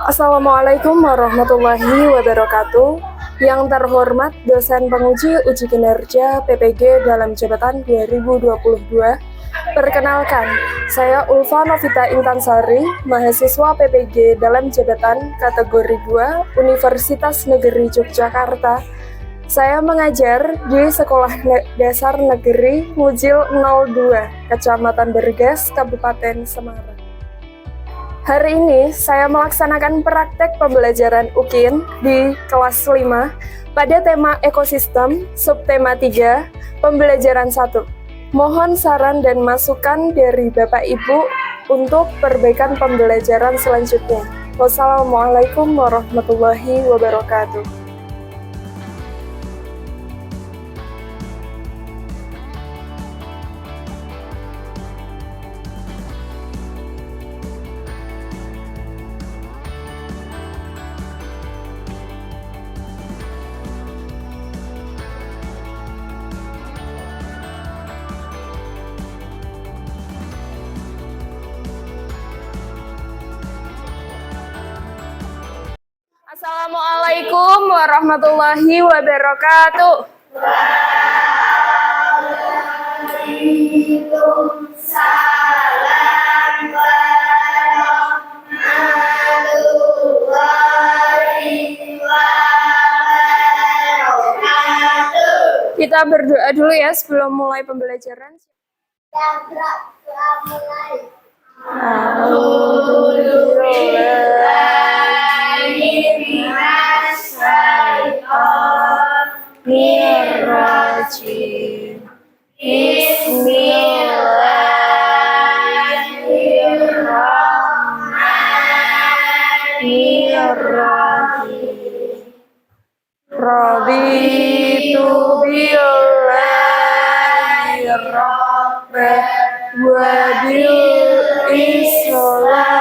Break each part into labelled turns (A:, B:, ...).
A: Assalamualaikum warahmatullahi wabarakatuh. Yang terhormat dosen penguji uji kinerja PPG dalam jabatan 2022. Perkenalkan, saya Ulfa Novita Intansari, mahasiswa PPG dalam jabatan kategori 2 Universitas Negeri Yogyakarta. Saya mengajar di Sekolah Dasar Negeri Mujil 02, Kecamatan Bergas, Kabupaten Semarang. Hari ini saya melaksanakan praktek pembelajaran UKIN di kelas 5 pada tema ekosistem, subtema 3, pembelajaran 1. Mohon saran dan masukan dari Bapak Ibu untuk perbaikan pembelajaran selanjutnya. Wassalamualaikum warahmatullahi wabarakatuh. Assalamualaikum warahmatullahi wabarakatuh.
B: Waalaikumsalam warahmatullahi wabarakatuh.
A: Kita berdoa dulu ya sebelum mulai pembelajaran. Raditu billahi rabban wa bil islami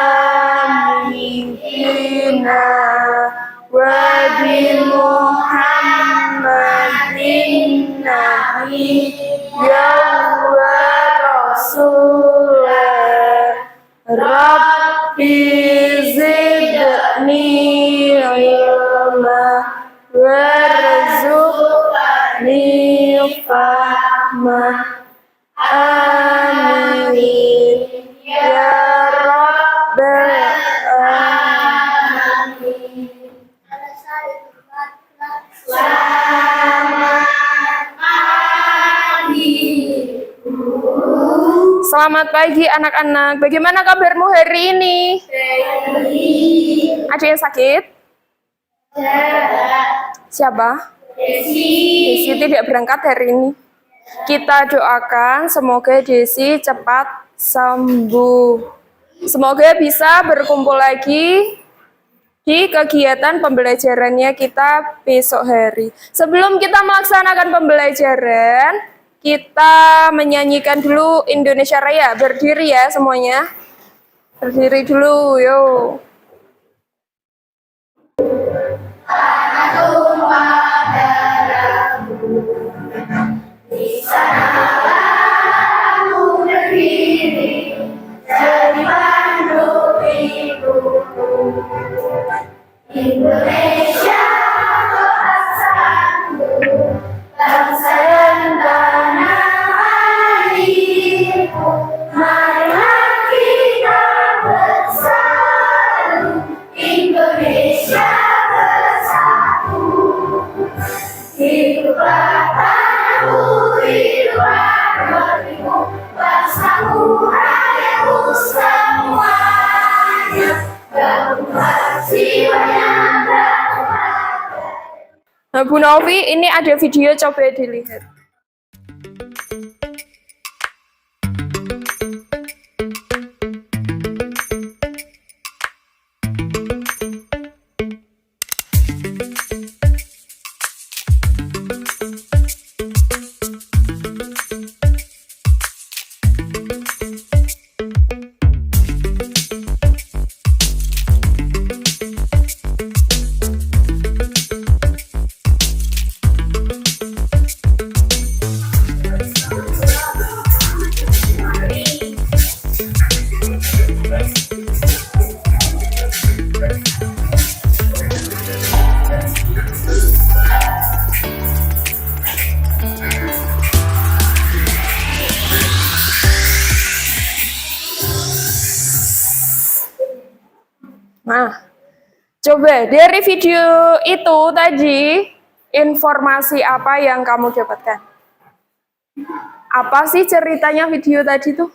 A: dinan wa bi Muhammadin nabiyyan wa rasulan. Rabbi zidni ilma warzuqni fahma. Amin ya rabbal alamin. Selamat pagi anak-anak. Bagaimana kabarmu hari ini? Ada yang sakit? Siapa? Desi tidak berangkat hari ini. Kita doakan semoga Desi cepat sembuh. Semoga bisa berkumpul lagi di kegiatan pembelajarannya kita besok hari. Sebelum kita melaksanakan pembelajaran, kita menyanyikan dulu Indonesia Raya. Berdiri ya semuanya. Berdiri dulu, yuk.
B: Indonesia bangsaku, bangsa dan tanah airku, marilah kita bersatu. Indonesia bersatu, hiduplah tanahku, hiduplah negeriku, bangsaku, rakyatku semuanya.
A: Nah, Bu Novi, ini ada video, coba dilihat. Nah, coba dari video itu tadi, informasi apa yang kamu dapatkan? Apa sih ceritanya video tadi tuh?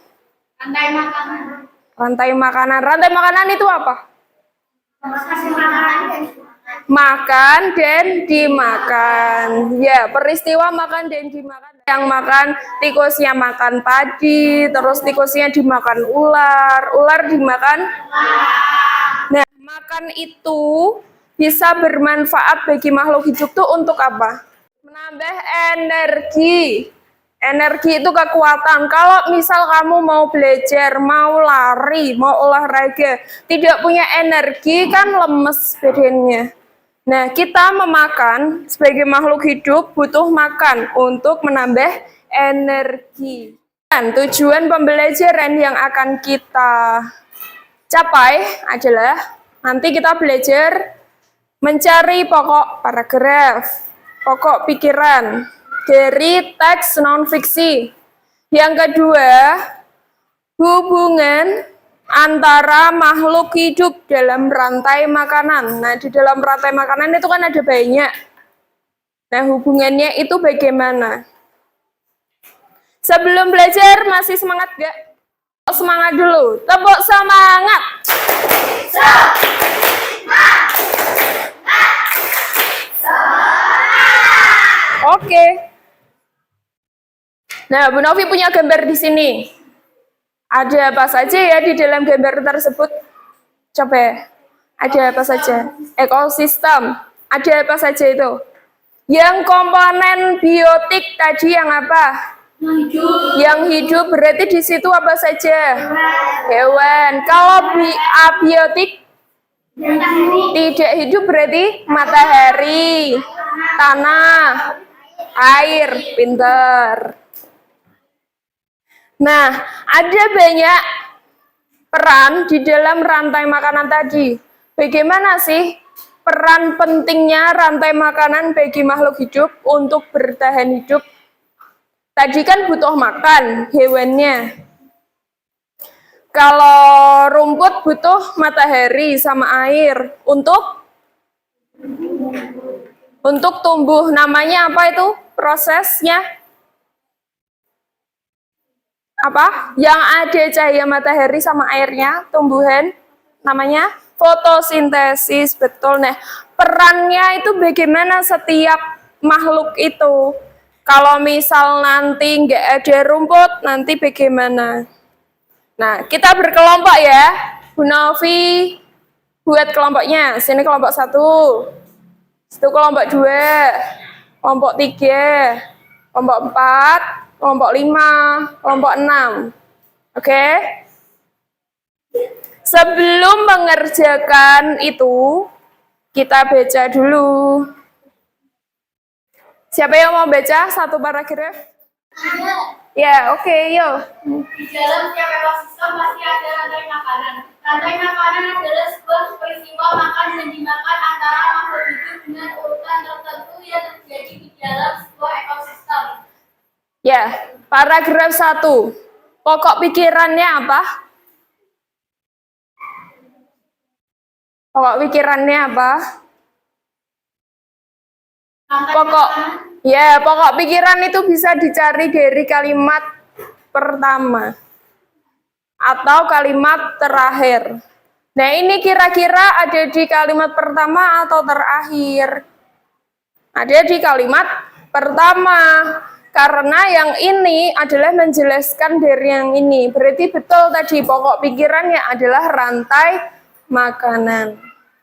B: Rantai makanan.
A: Rantai makanan. Rantai makanan itu apa?
B: Kasih makanan dan
A: Makan dan dimakan. Ya, peristiwa makan dan dimakan. Yang makan, tikusnya makan padi, terus tikusnya dimakan ular, ular dimakan. Nah, makan itu bisa bermanfaat bagi makhluk hidup tuh untuk apa? Menambah energi. Energi itu kekuatan. Kalau misal kamu mau belajar, mau lari, mau olahraga, tidak punya energi kan lemes badannya. Nah, kita memakan sebagai makhluk hidup butuh makan untuk menambah energi. Dan tujuan pembelajaran yang akan kita capai adalah nanti kita belajar mencari pokok paragraf, pokok pikiran dari teks non-fiksi. Yang kedua, hubungan antara makhluk hidup dalam rantai makanan. Nah, di dalam rantai makanan itu kan ada banyak. Nah, hubungannya itu bagaimana? Sebelum belajar, masih semangat gak? Semangat dulu. Tepuk semangat. Oke. Nah, Bu Novi punya gambar di sini. Ada apa saja ya di dalam gambar tersebut? Coba, ada apa saja? Ekosistem, ada apa saja itu? Yang komponen biotik tadi yang apa? Yang hidup berarti di situ apa saja? Hewan. Kalau abiotik tidak hidup berarti matahari, tanah, air. Pinter. Nah, ada banyak peran di dalam rantai makanan tadi. Bagaimana sih peran pentingnya rantai makanan bagi makhluk hidup untuk bertahan hidup? Tadi kan butuh makan hewannya. Kalau rumput butuh matahari sama air untuk tumbuh. Namanya apa itu prosesnya? Apa? Yang ada cahaya matahari sama airnya, tumbuhan, namanya fotosintesis, betul. Nah, perannya itu bagaimana setiap makhluk itu? Kalau misal nanti nggak ada rumput, nanti bagaimana? Nah, kita berkelompok ya. Bu Novi buat kelompoknya. Sini kelompok 1, situ kelompok 2, kelompok 3, kelompok 4, kelompok 5, kelompok 6. Oke? Sebelum mengerjakan itu, kita baca dulu. Siapa yang mau baca satu paragraf? Ya, oke, yuk.
B: Di dalam setiap ekosistem pasti ada rantai makanan. Rantai makanan adalah sebuah peristiwa makan dan dimakan antara makhluk hidup dengan urutan tertentu yang terjadi di dalam sebuah ekosistem.
A: Ya, paragraf 1. Pokok pikirannya apa? Pokok pikirannya apa? Pokok pikiran itu bisa dicari dari kalimat pertama atau kalimat terakhir. Nah, ini kira-kira ada di kalimat pertama atau terakhir? Ada di kalimat pertama. Karena yang ini adalah menjelaskan dari yang ini. Berarti betul tadi pokok pikirannya adalah rantai makanan.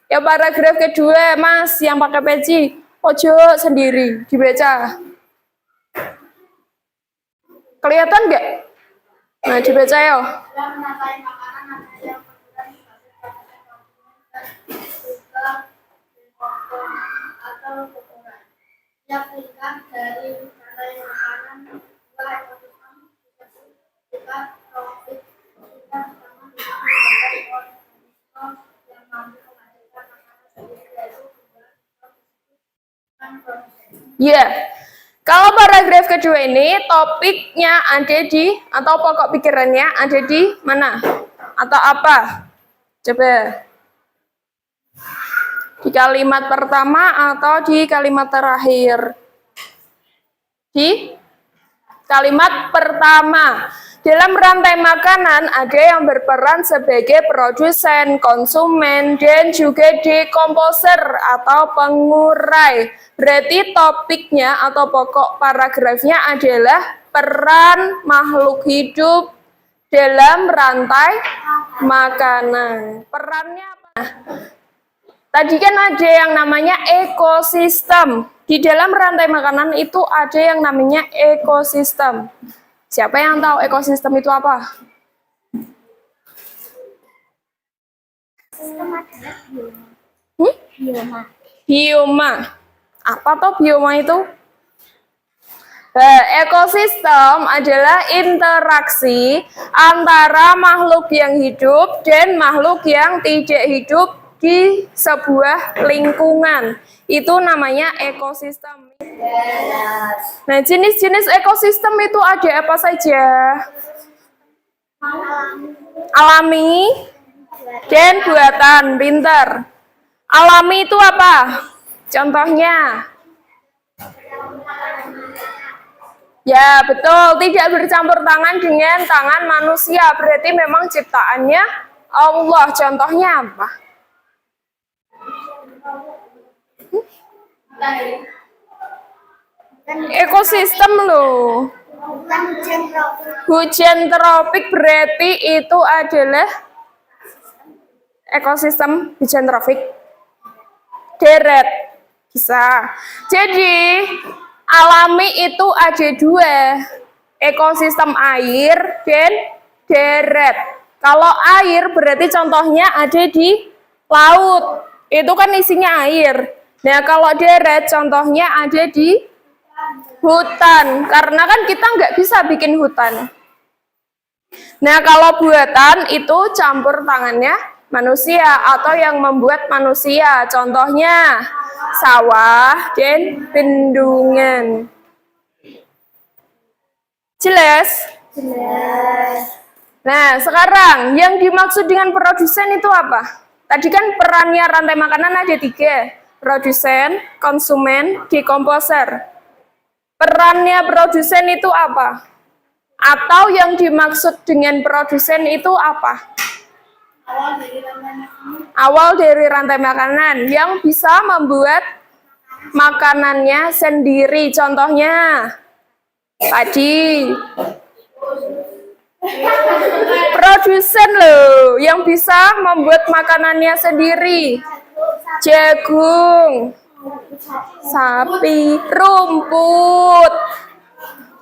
A: Ya, paragraf kedua, Mas, yang pakai peci. Ojo sendiri, dibaca. Kelihatan nggak? Nah, dibaca ya.
B: Dalam rantai makanan ada yang berperan atau kotoran. Yang tingkat dari rantai makanan dua ekosistem disebut tingkat trofik. Tingkat pertama disebut organisme yang mampu menghasilkan makanan sendiri yaitu
A: Ya, kalau paragraf kedua ini topiknya ada di atau pokok pikirannya ada di mana? Atau apa? Coba. Di kalimat pertama atau di kalimat terakhir? Di kalimat pertama. Dalam rantai makanan ada yang berperan sebagai produsen, konsumen, dan juga dekomposer atau pengurai. Berarti topiknya atau pokok paragrafnya adalah peran makhluk hidup dalam rantai makanan. Perannya apa? Tadi kan ada yang namanya ekosistem. Di dalam rantai makanan itu ada yang namanya ekosistem. Siapa yang tahu ekosistem itu apa?
B: Sistem adalah bioma.
A: Hmm?
B: Bioma.
A: Bioma. Apa tuh bioma itu? Ekosistem adalah interaksi antara makhluk yang hidup dan makhluk yang tidak hidup di sebuah lingkungan. Itu namanya ekosistem. Nah, jenis-jenis ekosistem itu ada apa saja? Alami dan buatan. Pinter. Alami itu apa? Contohnya? Ya, betul. Tidak bercampur tangan dengan tangan manusia. Berarti memang ciptaannya Allah. Contohnya apa? Ekosistem loh. Hujan tropik berarti itu adalah ekosistem hujan tropik. Deret. Bisa. Jadi, alami itu ada dua. Ekosistem air dan deret. Kalau air berarti contohnya ada di laut. Itu kan isinya air. Nah, kalau deret contohnya ada di hutan. Karena kan kita nggak bisa bikin hutan. Nah, kalau buatan itu campur tangannya manusia atau yang membuat manusia. Contohnya sawah dan bendungan. Jelas?
B: Jelas.
A: Nah, sekarang yang dimaksud dengan produsen itu apa? Tadi kan perannya rantai makanan ada 3. Produsen, konsumen, dekomposer. Perannya produsen itu apa? Atau yang dimaksud dengan produsen itu apa? Awal dari rantai makanan yang bisa membuat makanannya sendiri. Contohnya tadi produsen loh yang bisa membuat makanannya sendiri. Jagung, sapi, rumput.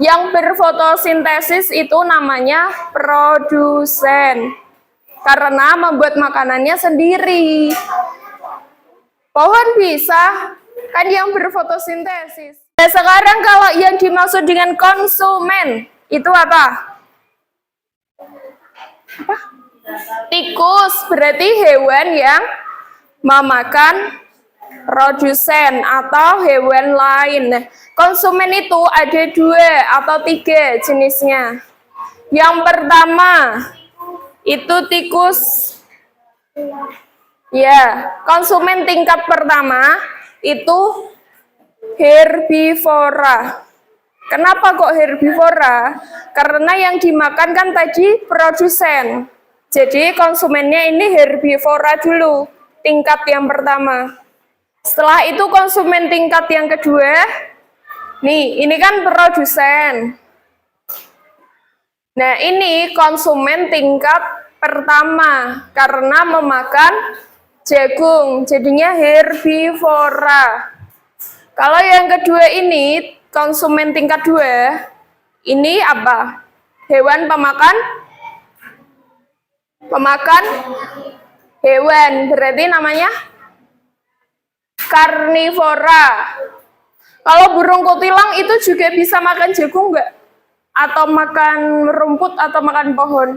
A: Yang berfotosintesis itu namanya produsen. Karena membuat makanannya sendiri. Pohon bisa, kan yang berfotosintesis. Nah, sekarang kalau yang dimaksud dengan konsumen, itu apa? Apa? Tikus, berarti hewan yang memakan produsen atau hewan lain. Nah, konsumen itu ada 2 atau 3 jenisnya. Yang pertama, itu tikus. Ya, konsumen tingkat pertama itu herbivora. Kenapa kok herbivora? Karena yang dimakan kan tadi produsen. Jadi konsumennya ini herbivora dulu, tingkat yang pertama. Setelah itu konsumen tingkat yang kedua. Nih, ini kan produsen. Nah, ini konsumen tingkat pertama karena memakan jagung, jadinya herbivora. Kalau yang kedua ini, konsumen tingkat 2, ini apa? Hewan pemakan? Pemakan hewan, berarti namanya karnivora. Kalau burung kutilang itu juga bisa makan jagung nggak? Atau makan rumput atau makan pohon?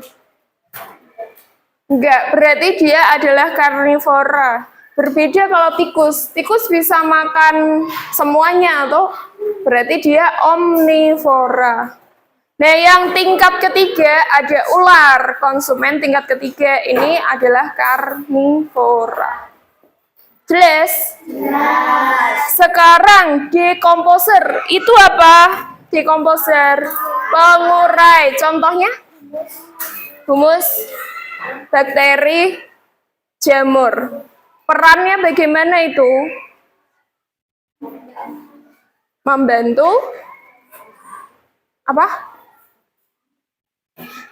A: Enggak, berarti dia adalah karnivora. Berbeda kalau tikus. Tikus bisa makan semuanya, atau berarti dia omnivora. Nah, yang tingkat ketiga ada ular. Konsumen tingkat ketiga ini adalah karnivora. Jelas? Sekarang dekomposer itu apa? Dekomposer pengurai. Contohnya humus, bakteri, jamur. Perannya bagaimana itu? Membantu apa?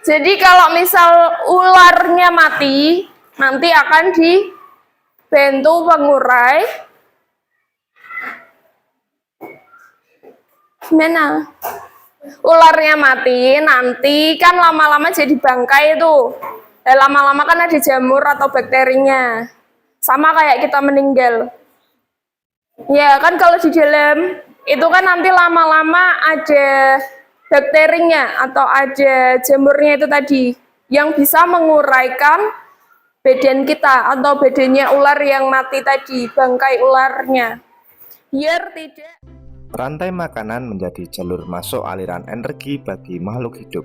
A: Jadi kalau misal ularnya mati, nanti akan dibantu pengurai. Gimana? Ularnya mati, nanti kan lama-lama jadi bangkai itu. Lama-lama kan ada jamur atau bakterinya. Sama kayak kita meninggal. Ya kan kalau di dalam itu kan nanti lama-lama ada bakterinya atau ada jamurnya itu tadi yang bisa menguraikan badan kita atau badannya ular yang mati tadi, bangkai ularnya. Biar tidak
C: Rantai makanan menjadi jalur masuk aliran energi bagi makhluk hidup.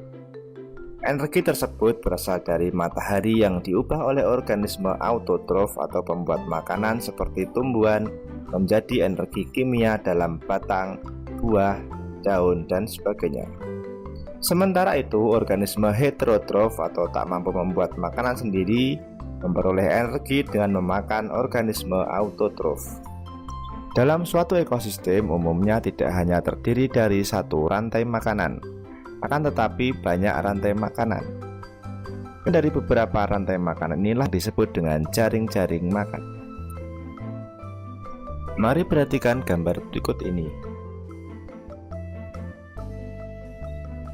C: Energi tersebut berasal dari matahari yang diubah oleh organisme autotrof atau pembuat makanan seperti tumbuhan menjadi energi kimia dalam batang, buah, daun, dan sebagainya. Sementara itu, organisme heterotrof atau tak mampu membuat makanan sendiri memperoleh energi dengan memakan organisme autotrof. Dalam suatu ekosistem umumnya tidak hanya terdiri dari satu rantai makanan, akan tetapi banyak rantai makanan. Dari beberapa rantai makanan inilah disebut dengan jaring-jaring makan. Mari perhatikan gambar berikut ini.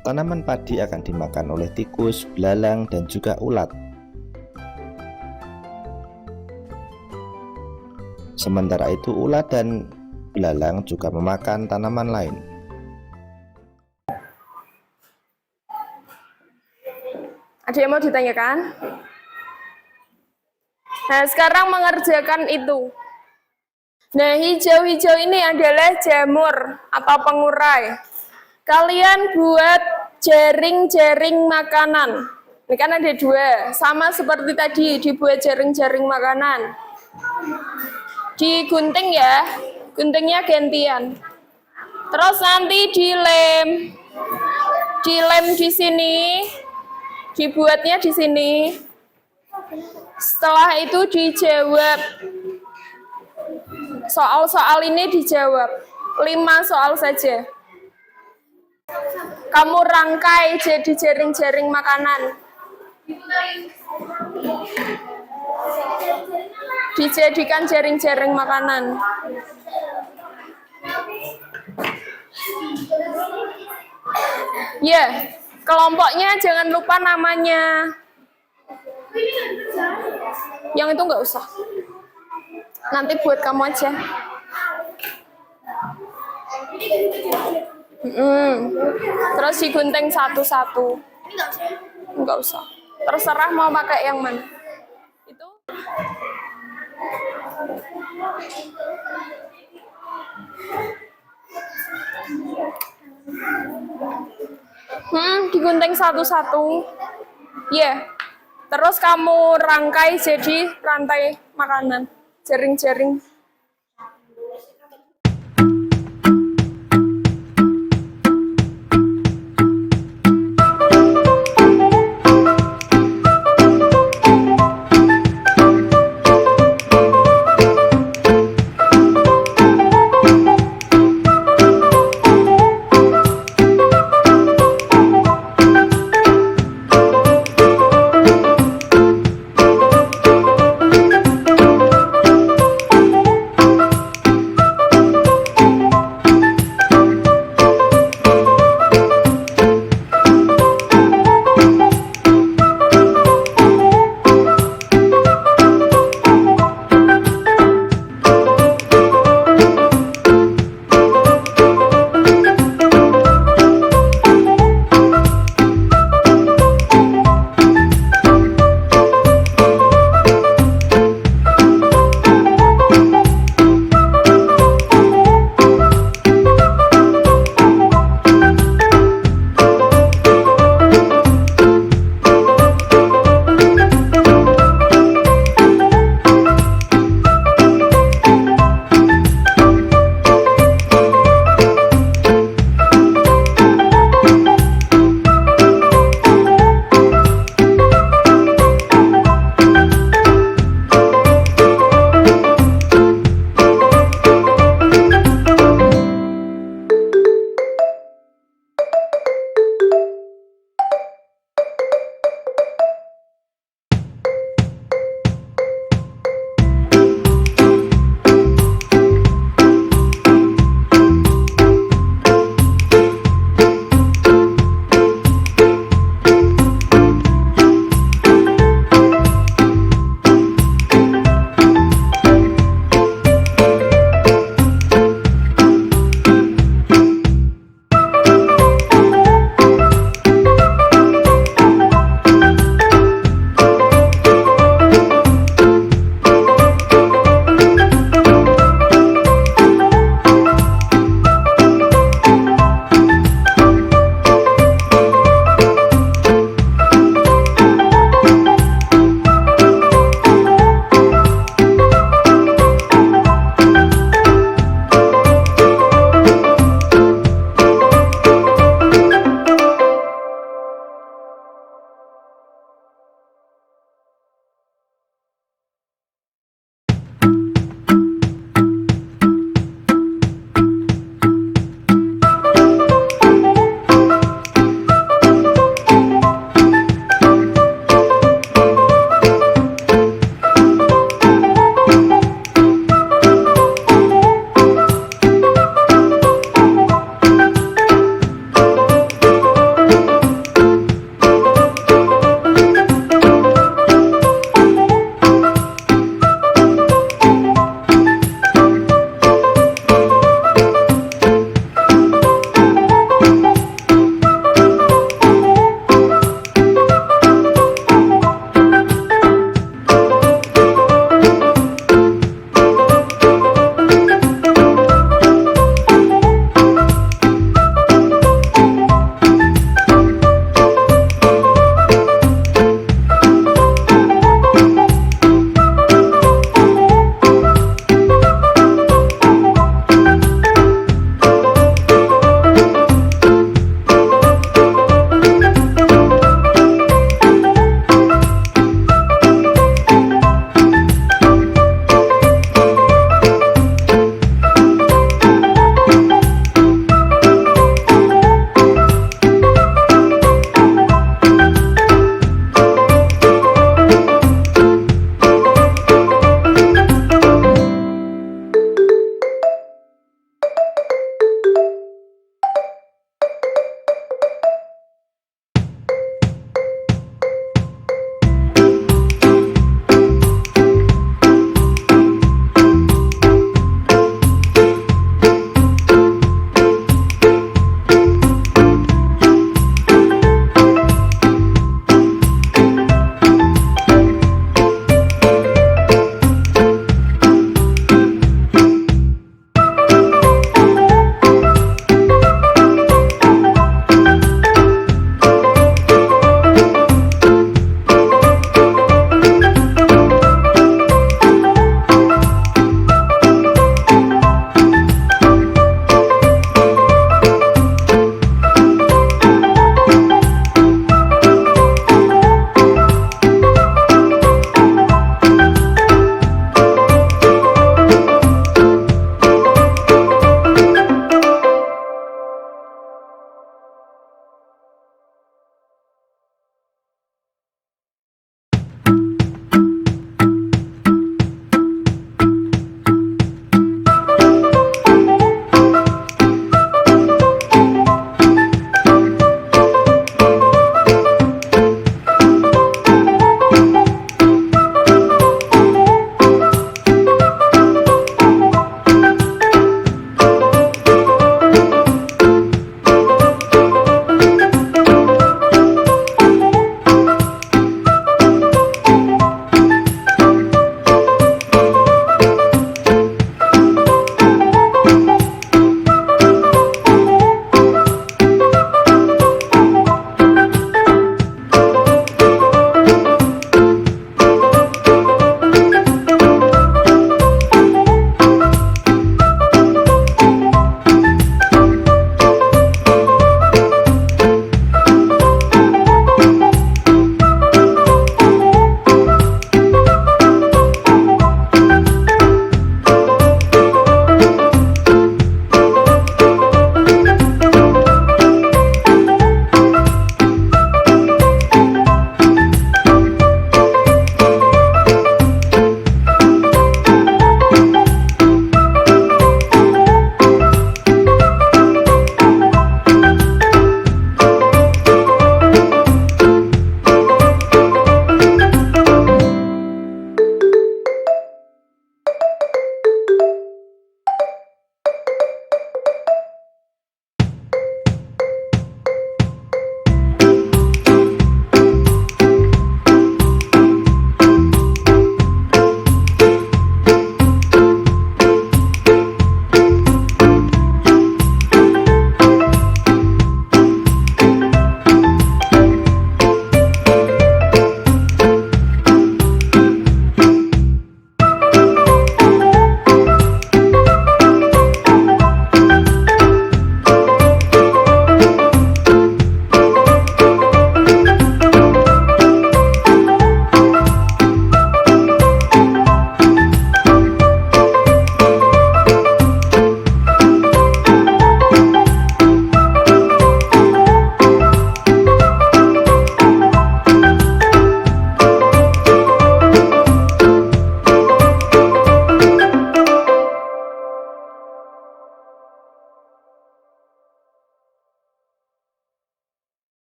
C: Tanaman padi akan dimakan oleh tikus, belalang, dan juga ulat. Sementara itu ulat dan belalang juga memakan tanaman lain.
A: ada yang mau ditanyakan? Nah, sekarang mengerjakan itu. Nah, hijau-hijau ini adalah jamur atau pengurai. Kalian buat jaring-jaring makanan. Ini kan ada dua, sama seperti tadi, dibuat jaring-jaring makanan. Digunting ya, guntingnya gantian. Terus nanti dilem di sini, dibuatnya di sini. Setelah itu dijawab. Soal-soal ini dijawab. 5 soal saja. Kamu rangkai jadi jaring-jaring makanan. Dijadikan jaring-jaring makanan. Ya, kelompoknya jangan lupa namanya. Yang itu nggak usah. Nanti buat kamu aja. Terus digunting satu-satu. Nggak usah. Terserah mau pakai yang mana. Itu. Digunting satu-satu. Ya. Terus kamu rangkai jadi rantai makanan. Jaring-jaring.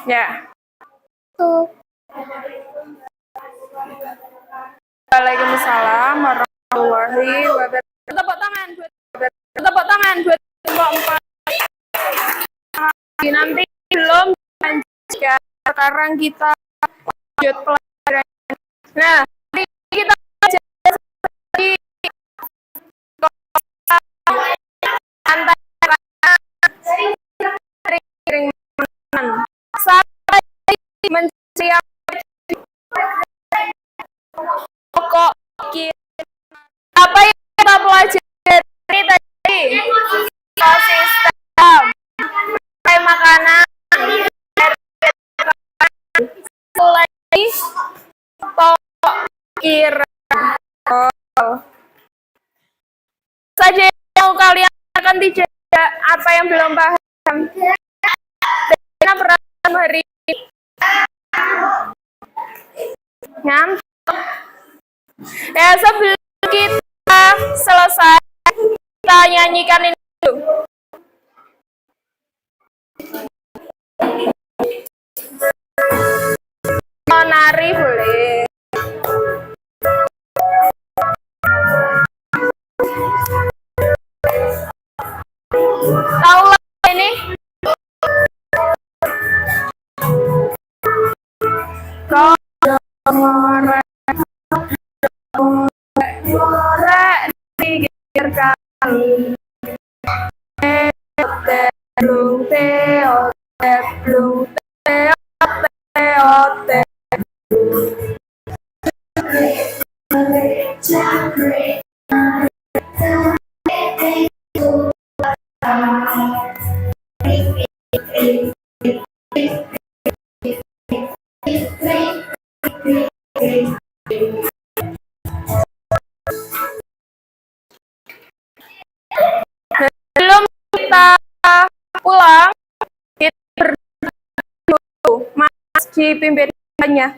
A: Ya. Tuh. Waalaikumsalam warahmatullahi wabarakatuh. Tepuk tangan buat tepuk tangan buat kelompok 4. Nanti belum lanjut. Sekarang kita lanjut pelajaran. Nah, mari kita belajar seperti antara ring-ringan sampai mencari pokok apa yang kita pelajari tadi? Ekosistem, makanan, mulai pokok kira saja yang kalian akan tidak apa yang belum paham. Karena perasaan hari ini ngantuk. Ya, sebelum kita selesai, kita nyanyikan ini dulu. Mau nari boleh. Tahu lagu ini? Kau ngorek pikir kali belum belum belum kita pulang kita berdua Mas dipimpinnya.